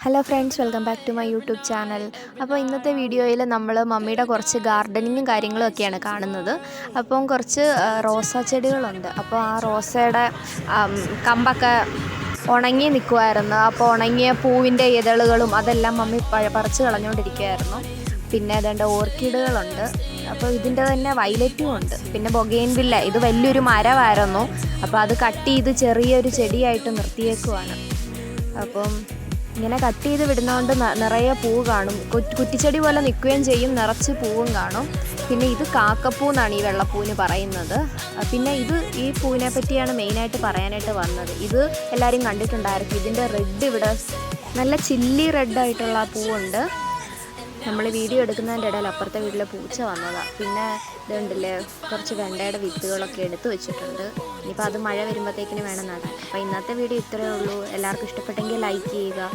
Hello friends, welcome back to my YouTube channel. അപ്പോൾ ഇന്നത്തെ വീഡിയോയിൽ നമ്മൾ മമ്മിയുടെ കുറച്ച് ഗാർഡനിങ്ങും കാര്യങ്ങളും ഒക്കെയാണ് കാണുന്നത്. അപ്പം കുറച്ച് റോസാ ചെടികളുണ്ട്. അപ്പോൾ ആ റോസയുടെ കമ്പൊക്കെ ഉണങ്ങി നിൽക്കുമായിരുന്നു. അപ്പോൾ ഉണങ്ങിയ പൂവിൻ്റെ ഇതളുകളും അതെല്ലാം മമ്മി പറിച്ച് കളഞ്ഞുകൊണ്ടിരിക്കുകയായിരുന്നു. പിന്നെ അതേണ്ട ഓർക്കിഡുകളുണ്ട്. അപ്പോൾ ഇതിൻ്റെ തന്നെ വയലറ്റും ഉണ്ട്. പിന്നെ ബൊഗെയിൻവില്ല, ഇത് വലിയൊരു മരമായിരുന്നു. അപ്പോൾ അത് കട്ട് ചെയ്ത് ചെറിയൊരു ചെടിയായിട്ട് നിർത്തിയേക്കുവാണ്. അപ്പം ഇങ്ങനെ കട്ട് ചെയ്ത് വിടുന്നതുകൊണ്ട് നിറയെ പൂവ് കാണും. കുറ്റിച്ചെടി പോലെ നിൽക്കുകയും ചെയ്യും, നിറച്ച് പൂവും കാണും. പിന്നെ ഇത് കാക്കപ്പൂ എന്നാണ് ഈ വെള്ളപ്പൂവിന് പറയുന്നത്. പിന്നെ ഈ പൂവിനെ പറ്റിയാണ് മെയിനായിട്ട് പറയാനായിട്ട് വന്നത്. ഇത് എല്ലാവരും കണ്ടിട്ടുണ്ടായിരിക്കും. ഇതിൻ്റെ റെഡ് ഇവിടെ നല്ല ചില്ലി റെഡായിട്ടുള്ള പൂവുണ്ട്. നമ്മൾ വീഡിയോ എടുക്കുന്നതിൻ്റെ ഇടയിൽ അപ്പുറത്തെ വീട്ടിലെ പൂച്ച വന്നതാണ്. പിന്നെ ഇതുണ്ടല്ലേ, കുറച്ച് വെണ്ടയുടെ വിത്തുകളൊക്കെ എടുത്ത് വെച്ചിട്ടുണ്ട്. ഇനിയിപ്പോൾ അത് മഴ വരുമ്പോഴത്തേക്കിന് വേണം നടാൻ. അപ്പോൾ ഇന്നത്തെ വീഡിയോ ഇത്രയേ ഉള്ളൂ. എല്ലാവർക്കും ഇഷ്ടപ്പെട്ടെങ്കിൽ ലൈക്ക് ചെയ്യുക.